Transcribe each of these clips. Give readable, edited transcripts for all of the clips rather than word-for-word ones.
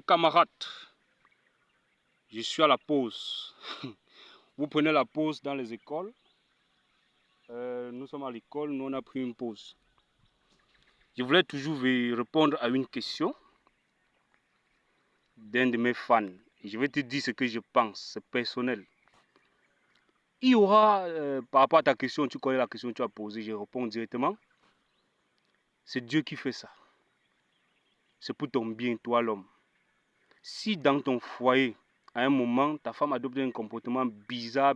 Camarades, je suis à la pause. Vous prenez la pause dans les écoles. Nous sommes à l'école, nous on a pris une pause. Je voulais toujours répondre à une question d'un de mes fans. Et je vais te dire ce que je pense, c'est personnel. Il y aura, par rapport à ta question, tu connais la question que tu as posée, je réponds directement. C'est Dieu qui fait ça. C'est pour ton bien, toi l'homme. Si dans ton foyer, à un moment, ta femme adopte un comportement bizarre,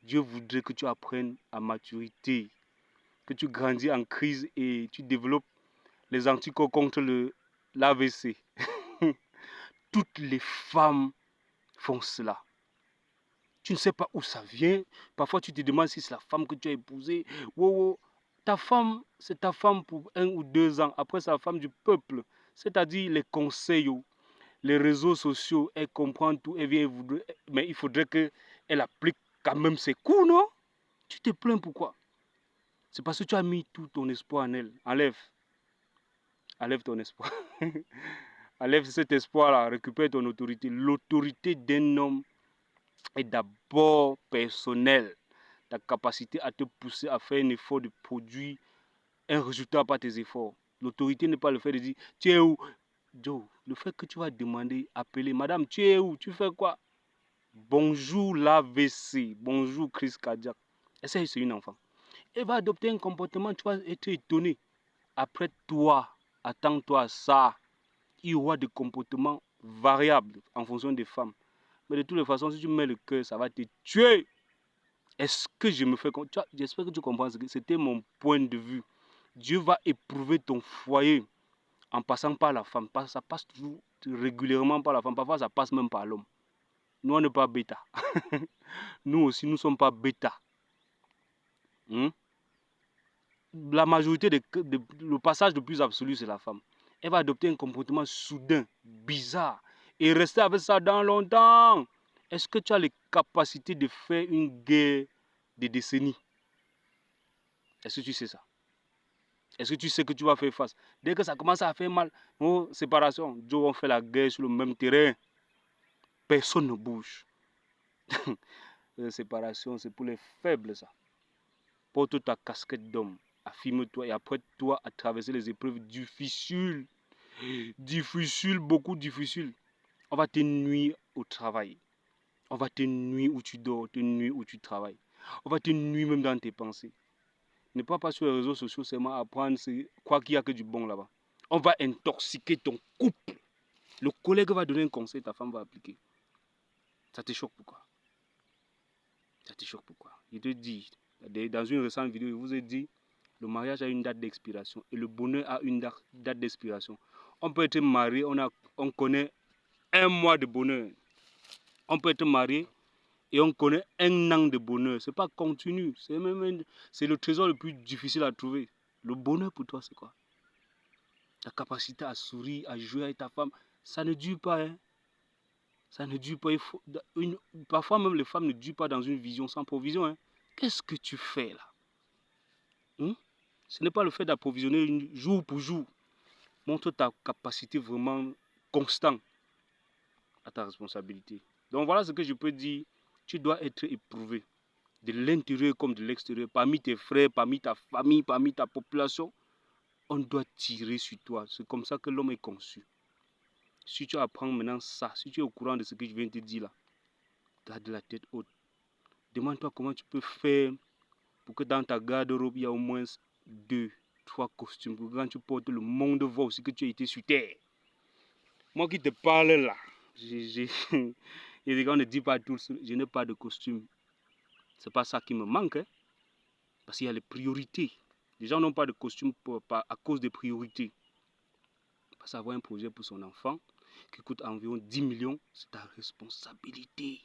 Dieu voudrait que tu apprennes à maturité, que tu grandis en crise et tu développes les anticorps contre l'AVC. Toutes les femmes font cela. Tu ne sais pas où ça vient. Parfois, tu te demandes si c'est la femme que tu as épousée. Wow. Ta femme, c'est ta femme pour 1 ou 2 ans. Après, c'est la femme du peuple. C'est-à-dire les conseils, les réseaux sociaux, elle comprend tout, elle vient, mais il faudrait qu'elle applique quand même ses coups, non? Tu te plains pourquoi? C'est parce que tu as mis tout ton espoir en elle. Enlève ton espoir. Enlève cet espoir-là, récupère ton autorité. L'autorité d'un homme est d'abord personnelle. Ta capacité à te pousser à faire un effort de produire un résultat par tes efforts. L'autorité n'est pas le fait de dire, tu es où? Joe, le fait que tu vas demander, appeler, madame, tu es où? Tu fais quoi? Bonjour l'AVC, bonjour crise cardiaque. Essaye, c'est une enfant. Elle va adopter un comportement, tu vas être étonné. Après toi, attends-toi à ça. Il y aura des comportements variables en fonction des femmes. Mais de toutes les façons, si tu mets le cœur, ça va te tuer. Est-ce que je me fais... J'espère que tu comprends. C'était mon point de vue. Dieu va éprouver ton foyer en passant par la femme. Ça passe toujours régulièrement par la femme. Parfois, ça passe même par l'homme. Nous, on n'est pas bêta. Nous aussi, nous ne sommes pas bêta. La majorité, le passage le plus absolu, c'est la femme. Elle va adopter un comportement soudain, bizarre, et rester avec ça dans longtemps. Est-ce que tu as les capacités de faire une guerre de décennies? Est-ce que tu sais ça? Est-ce que tu sais que tu vas faire face? Dès que ça commence à faire mal, oh, séparation, Joe, on fait la guerre sur le même terrain. Personne ne bouge. La séparation, c'est pour les faibles, ça. Porte ta casquette d'homme. Affirme-toi et apprête-toi à traverser les épreuves difficiles. Difficile, beaucoup difficile. On va te nuire au travail. On va te nuire où tu dors, te nuire où tu travailles. On va te nuire même dans tes pensées. Ne pas sur les réseaux sociaux seulement apprendre, quoi qu'il y a que du bon là-bas. On va intoxiquer ton couple. Le collègue va donner un conseil, ta femme va appliquer. Ça te choque pourquoi? Ça te choque pourquoi? Je te dis, dans une récente vidéo, je vous ai dit, le mariage a une date d'expiration et le bonheur a une date d'expiration. On peut être marié, on connaît 1 mois de bonheur. On peut être marié et on connaît 1 an de bonheur. Ce n'est pas continu. C'est le trésor le plus difficile à trouver. Le bonheur pour toi, c'est quoi? La capacité à sourire, à jouer avec ta femme. Ça ne dure pas. Hein? Ça ne dure pas. Parfois même les femmes ne durent pas dans une vision sans provision. Hein? Qu'est-ce que tu fais là? Ce n'est pas le fait d'approvisionner jour pour jour. Montre ta capacité vraiment constante à ta responsabilité. Donc voilà ce que je peux dire. Tu dois être éprouvé de l'intérieur comme de l'extérieur, parmi tes frères, parmi ta famille, parmi ta population. On doit tirer sur toi. C'est comme ça que l'homme est conçu. Si tu apprends maintenant ça, si tu es au courant de ce que je viens de te dire là, garde la tête haute. Demande-toi comment tu peux faire pour que dans ta garde-robe, il y a au moins 2, 3 costumes. Pour que quand tu portes, le monde voit aussi que tu as été sur terre. Moi qui te parle là, on ne dit pas tout, je n'ai pas de costume. C'est pas ça qui me manque. Hein? Parce qu'il y a les priorités. Les gens n'ont pas de costume à cause des priorités. Parce qu'avoir un projet pour son enfant qui coûte environ 10 millions, c'est ta responsabilité.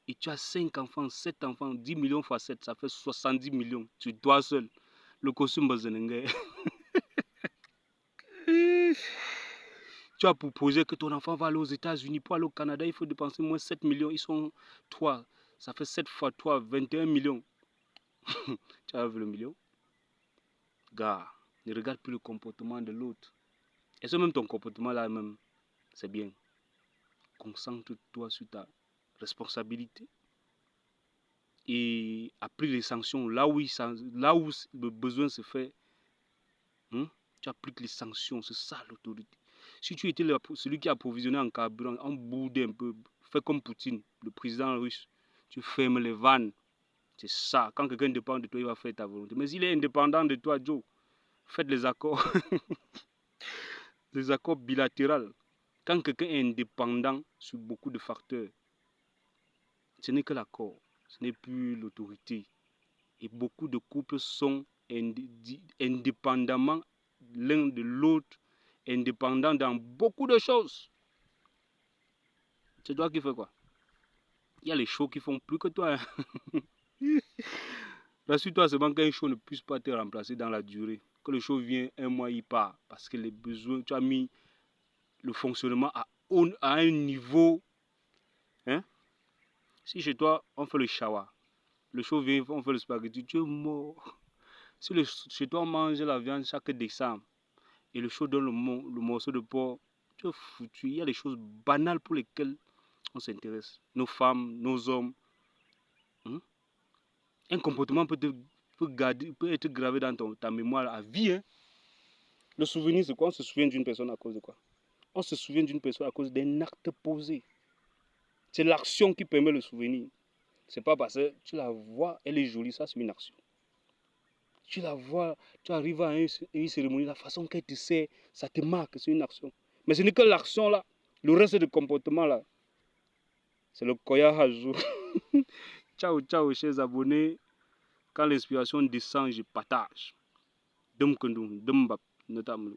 Et tu as 5 enfants, 7 enfants, 10 millions fois 7, ça fait 70 millions. Tu dois seul. Le costume Bazenenge. Tu as pour projet que ton enfant va aller aux États-Unis, pour aller au Canada, il faut dépenser moins 7 millions. Ils sont 3. Ça fait 7 fois 3, 21 millions. Tu as vu le million? Gars, ne regarde plus le comportement de l'autre. Et c'est même ton comportement là même. c'est bien. Concentre-toi sur ta responsabilité et applique les sanctions là où le besoin se fait. Tu appliques les sanctions, c'est ça l'autorité. Si tu étais celui qui a approvisionné en carburant, en boudin un peu, fais comme Poutine, le président russe, tu fermes les vannes. C'est ça. Quand quelqu'un dépend de toi, il va faire ta volonté. Mais s'il est indépendant de toi, Joe, faites les accords, les accords bilatéraux. Quand quelqu'un est indépendant sur beaucoup de facteurs, ce n'est que l'accord, ce n'est plus l'autorité. Et beaucoup de couples sont indépendamment l'un de l'autre, indépendants dans beaucoup de choses. C'est toi qui fais quoi? Il y a les shows qui font plus que toi. Rassure-toi seulement qu'un show ne puisse pas te remplacer dans la durée. Que le show vient un mois, il part. Parce que les besoins, tu as mis le fonctionnement à un niveau. Hein? Si chez toi, on fait le shower, le show vient, on fait le spaghetti, tu es mort. Si chez toi, on mange la viande chaque décembre, et le show donne le morceau de porc, tu es foutu. Il y a des choses banales pour lesquelles on s'intéresse. Nos femmes, nos hommes. Un comportement peut être gravé dans ta mémoire à vie. Le souvenir, c'est quoi? On se souvient d'une personne à cause de quoi? On se souvient d'une personne à cause d'un acte posé. C'est l'action qui permet le souvenir. C'est pas parce que tu la vois, elle est jolie, ça c'est une action. Tu la vois, tu arrives à une cérémonie, la façon qu'elle te sert, ça te marque, c'est une action. Mais ce n'est que l'action là. Le reste du comportement là, c'est le koya hajou. Ciao, ciao, chers abonnés. Quand l'inspiration descend, je partage. Dum kundum, dum bap, notamment.